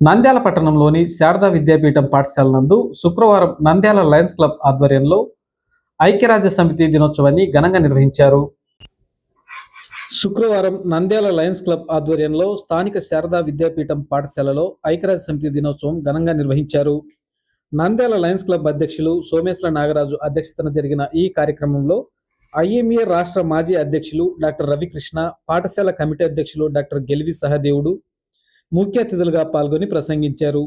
నంద్యాల పట్టణంలోని శారదా విద్యాపీఠం పాఠశాల నందు శుక్రవారం నంద్యాల లయన్స్ క్లబ్ ఆధ్వర్యంలో ఐక్యరాజ్య సమితి దినోత్సవాన్ని ఘనంగా నిర్వహించారు. శుక్రవారం నంద్యాల లయన్స్ క్లబ్ ఆధ్వర్యంలో స్థానిక శారదా విద్యాపీఠం పాఠశాలలో ఐక్యరాజ్య సమితి దినోత్సవం ఘనంగా నిర్వహించారు. నంద్యాల లయన్స్ క్లబ్ అధ్యక్షులు సోమేశ్వర నాగరాజు అధ్యక్షతన జరిగిన ఈ కార్యక్రమంలో ఐఎంఏ రాష్ట్ర మాజీ అధ్యక్షులు డాక్టర్ రవికృష్ణ, పాఠశాల కమిటీ అధ్యక్షులు డాక్టర్ గెలివి సహదేవుడు ముఖ్య అతిథులుగా పాల్గొని ప్రసంగించారు.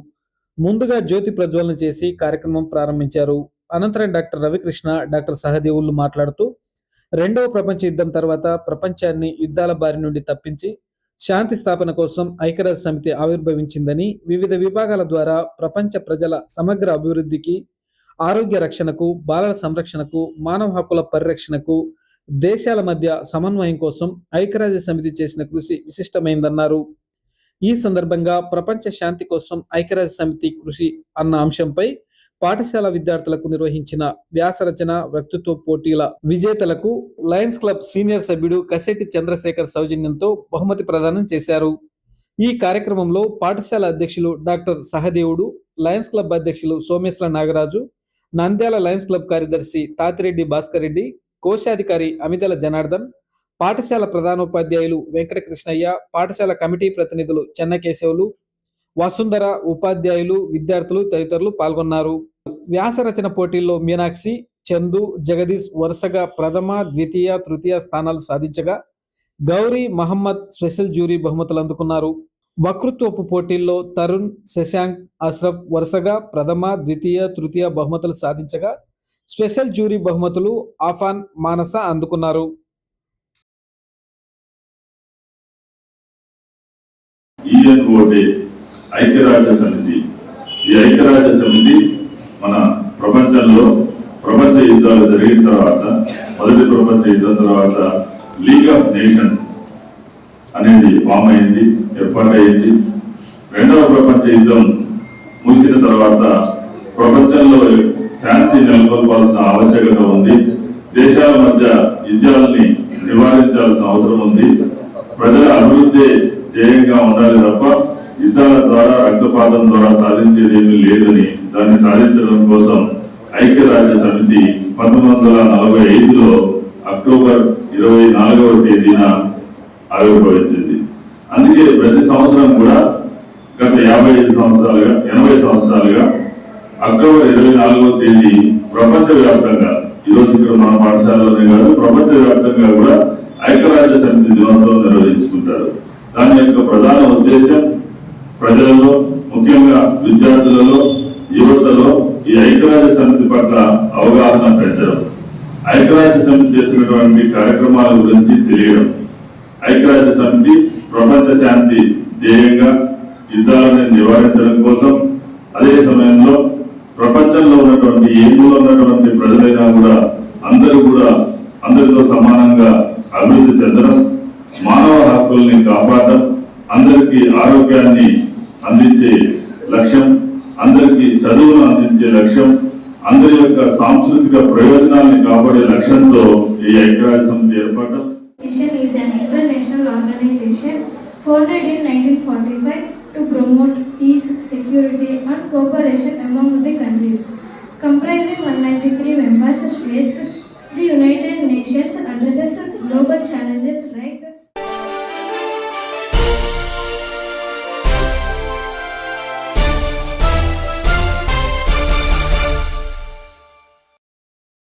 ముందుగా జ్యోతి ప్రజ్వలన చేసి కార్యక్రమం ప్రారంభించారు. అనంతరం డాక్టర్ రవికృష్ణ, డాక్టర్ సహదేవులు మాట్లాడుతూ రెండవ ప్రపంచ యుద్ధం తర్వాత ప్రపంచాన్ని యుద్ధాల బారి నుండి తప్పించి శాంతి స్థాపన కోసం ఐక్యరాజ్య సమితి ఆవిర్భవించిందని, వివిధ విభాగాల ద్వారా ప్రపంచ ప్రజల సమగ్ర అభివృద్ధికి, ఆరోగ్య రక్షణకు, బాలల సంరక్షణకు, మానవ హక్కుల పరిరక్షణకు, దేశాల మధ్య సమన్వయం కోసం ఐక్యరాజ్య సమితి చేసిన కృషి విశిష్టమైందన్నారు. ఈ సందర్భంగా ప్రపంచ శాంతి కోసం ఐక్యరాజ్య సమితి కృషి అన్న అంశంపై పాఠశాల విద్యార్థులకు నిర్వహించిన వ్యాసరచన, వక్తృత్వ పోటీల విజేతలకు లయన్స్ క్లబ్ సీనియర్ సభ్యుడు కసెట్టి చంద్రశేఖర్ సౌజన్యంతో బహుమతి ప్రదానం చేశారు. ఈ కార్యక్రమంలో పాఠశాల అధ్యక్షులు డాక్టర్ సహదేవుడు, లయన్స్ క్లబ్ అధ్యక్షులు సోమేశ్వర నాగరాజు, నంద్యాల లయన్స్ క్లబ్ కార్యదర్శి తాతిరెడ్డి భాస్కర్ రెడ్డి, కోశాధికారి అమిదల జనార్దన్, పాఠశాల ప్రధానోపాధ్యాయులు వెంకటకృష్ణయ్య, పాఠశాల కమిటీ ప్రతినిధులు చెన్నకేశవులు, వసుంధర, ఉపాధ్యాయులు, విద్యార్థులు తదితరులు పాల్గొన్నారు. వ్యాసరచన పోటీల్లో మీనాక్షి, చందు, జగదీష్ వరుసగా ప్రథమ, ద్వితీయ, తృతీయ స్థానాలు సాధించగా గౌరీ, మహమ్మద్ స్పెషల్ జ్యూరీ బహుమతులు అందుకున్నారు. వక్తృత్వపు పోటీల్లో తరుణ్, శశాంక్, అష్రఫ్ వరుసగా ప్రథమ, ద్వితీయ, తృతీయ బహుమతులు సాధించగా స్పెషల్ జ్యూరీ బహుమతులు ఆఫాన్, మానస అందుకున్నారు. ఐక్యరాజ్య సమితి, ఈ ఐక్యరాజ్య సమితి మన ప్రపంచంలో ప్రపంచ యుద్ధాలు జరిగిన తర్వాత, మొదటి ప్రపంచ యుద్ధం తర్వాత లీగ్ ఆఫ్ నేషన్స్ అనేది ఫామ్ అయింది, ఏర్పాటైంది. రెండవ ప్రపంచ యుద్ధం ముగిసిన తర్వాత ప్రపంచంలో శాంతి నెలకొల్పాల్సిన ఆవశ్యకత ఉంది. దేశాల మధ్య యుద్ధాలని నివారించాల్సిన అవసరం ఉంది. ప్రజల అభివృద్ధి ధ్యేయంగా ఉండాలి తప్ప యుద్ధాల ద్వారా, రక్తపాతం ద్వారా సాధించేది ఏమీ లేదని, దాన్ని సాధించడం కోసం ఐక్యరాజ్య సమితి 1945లో అక్టోబర్ 24వ తేదీన ఆవిర్భవించింది. అందుకే ప్రతి సంవత్సరం కూడా గత 80 సంవత్సరాలుగా అక్టోబర్ 24వ తేదీ ప్రపంచవ్యాప్తంగా, ఈరోజు ఇక్కడ మన పాఠశాలలోనే కాదు ప్రపంచవ్యాప్తంగా కూడా ఐక్యరాజ్య సమితి దినోత్సవం నిర్వహించుకుంటారు. దాని యొక్క ప్రధాన ఉద్దేశం ప్రజలలో, ముఖ్యంగా విద్యార్థులలో, యువతలో ఈ ఐక్యరాజ్య సమితి పట్ల అవగాహన పెంచడం, ఐక్యరాజ్య సమితి చేసినటువంటి కార్యక్రమాల గురించి తెలియడం. ఐక్యరాజ్య సమితి ప్రపంచ శాంతి ధ్యేయంగా యుద్ధాలను నివారించడం కోసం, అదే సమయంలో ప్రపంచంలో ఉన్నటువంటి ఏములో ఉన్నటువంటి ప్రజలైనా కూడా అందరితో సమానంగా అభివృద్ధి చెందడం, మానవ హక్కుల్ని కాపాడడం, అందరికీ ఆరోగ్యాన్ని అందించే లక్ష్యం, అందరికీ చదువును అందించే లక్ష్యం, అందరి యొక్క సాంస్కృతిక ప్రయోజనాన్ని కాపాడే లక్ష్యంతో ఈ ఐక్యరాజ్య సమితి ఏర్పడడం. International organization founded in 1945 to promote peace, security and cooperation among the countries. Comprising 193 member states, the United Nations addresses global challenges like